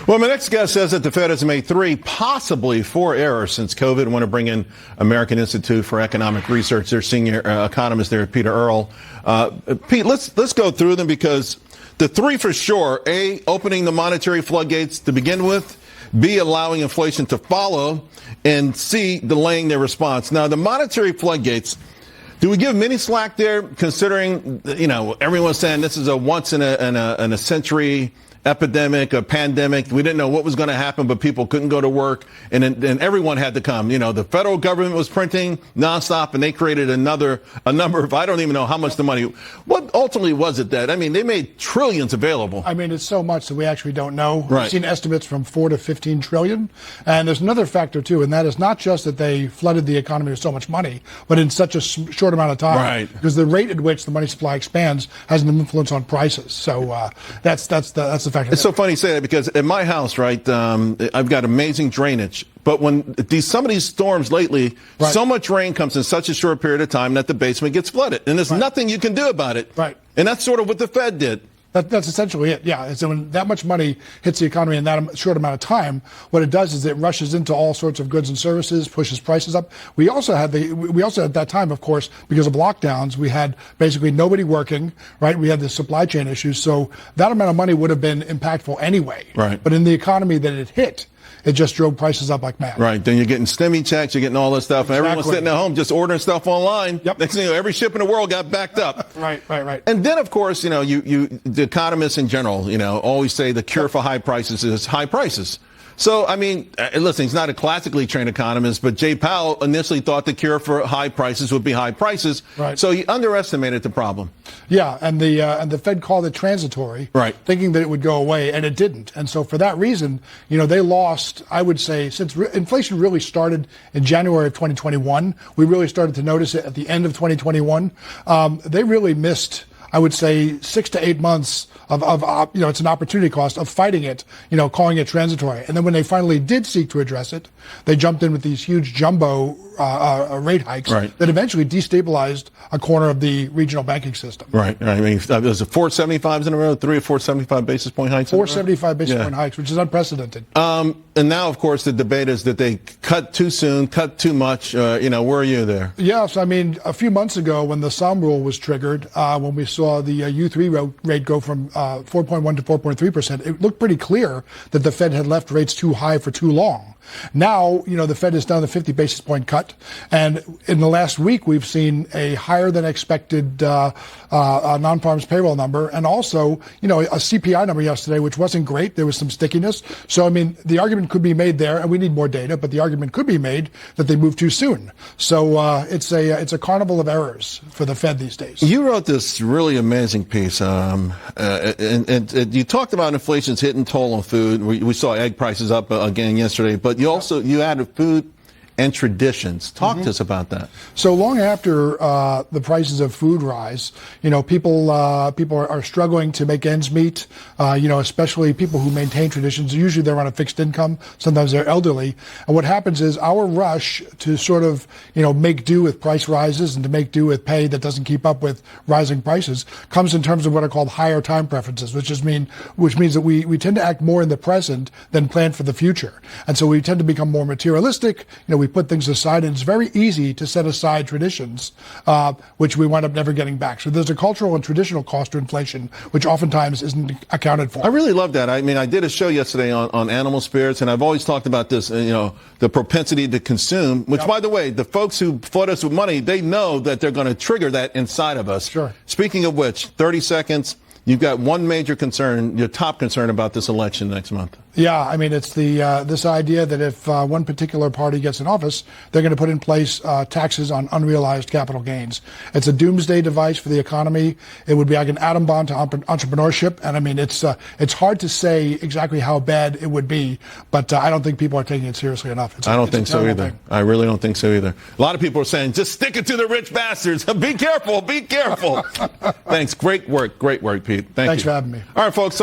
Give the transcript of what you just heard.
Well, my next guest says that the Fed has made 3, possibly 4 errors since COVID. I want to bring in American Institute for Economic Research, their senior economist there, Peter Earle. Pete, let's go through them, because the 3 for sure: A, opening the monetary floodgates to begin with; B, allowing inflation to follow; and C, delaying their response. Now, the monetary floodgates, do we give them any slack there, considering, everyone's saying this is a once in a century epidemic, a pandemic? We didn't know what was going to happen, but people couldn't go to work, and everyone had to come. The federal government was printing nonstop, and they created a number of, I don't even know how much the money. What ultimately was it that, they made trillions available? It's so much that we actually don't know. Right. We've seen estimates from 4 to 15 trillion. And there's another factor, too, and that is not just that they flooded the economy with so much money, but in such a short amount of time. Right. Because the rate at which the money supply expands has an influence on prices. So that's the factor. It's so funny you say that, because at my house, right, I've got amazing drainage. But when some of these storms lately, right, so much rain comes in such a short period of time that the basement gets flooded. And there's right, nothing you can do about it. Right. And that's sort of what the Fed did. That's essentially it, yeah. So when that much money hits the economy in that short amount of time, what it does is it rushes into all sorts of goods and services, pushes prices up. We also had at that time, of course, because of lockdowns, we had basically nobody working, right? We had the supply chain issues. So that amount of money would have been impactful anyway. Right. But in the economy that it hit, it just drove prices up like mad. Right. Then you're getting STEMI checks, you're getting all this stuff, and everyone's sitting at home just ordering stuff online. Yep. Next thing you know, every ship in the world got backed up. Right. And then, of course, the economists in general, always say the cure for high prices is high prices. So, listen, he's not a classically trained economist, but Jay Powell initially thought the cure for high prices would be high prices. Right. So he underestimated the problem. Yeah, and the Fed called it transitory, right, thinking that it would go away, and it didn't. And so for that reason, they lost, I would say, since inflation really started in January of 2021, we really started to notice it at the end of 2021. They really missed, I would say, 6 to 8 months of it's an opportunity cost of fighting it, calling it transitory. And then when they finally did seek to address it, they jumped in with these huge jumbo rate hikes, right, that eventually destabilized a corner of the regional banking system. Right. There's a 475s in a row, 3 or 475 basis point hikes. 475 basis point hikes, which is unprecedented. And now, of course, the debate is that they cut too soon, cut too much. Where are you there? Yes, a few months ago when the SOM rule was triggered, when we saw the U3 rate go from 4.1 to 4.3%, it looked pretty clear that the Fed had left rates too high for too long. Now, the Fed has done the 50 basis point cut, and in the last week we've seen a higher than expected non-farms payroll number, and also, a CPI number yesterday, which wasn't great. There was some stickiness. So, the argument could be made there, and we need more data, but the argument could be made that they moved too soon. So it's a carnival of errors for the Fed these days. You wrote this really amazing piece, and you talked about inflation's hitting toll on food. We saw egg prices up again yesterday, but you added food and traditions. Talk to us about that. So long after the prices of food rise, people are struggling to make ends meet. Especially people who maintain traditions. Usually they're on a fixed income. Sometimes they're elderly. And what happens is our rush to sort of make do with price rises and to make do with pay that doesn't keep up with rising prices comes in terms of what are called higher time preferences, which means that we tend to act more in the present than plan for the future. And so we tend to become more materialistic. We put things aside, and it's very easy to set aside traditions, which we wind up never getting back. So there's a cultural and traditional cost to inflation, which oftentimes isn't accounted for. I really love that. I did a show yesterday on animal spirits, and I've always talked about this, the propensity to consume, which, by the way, the folks who flood us with money, they know that they're going to trigger that inside of us. Sure. Speaking of which, 30 seconds. You've got one major concern, your top concern about this election next month. Yeah, it's this idea that if one particular party gets in office, they're going to put in place taxes on unrealized capital gains. It's a doomsday device for the economy. It would be like an atom bomb to entrepreneurship. And it's hard to say exactly how bad it would be, but I don't think people are taking it seriously enough. I don't think so either. I really don't think so either. A lot of people are saying, just stick it to the rich bastards. Be careful. Be careful. Thanks. Great work, Pete. Thanks for having me. All right, folks.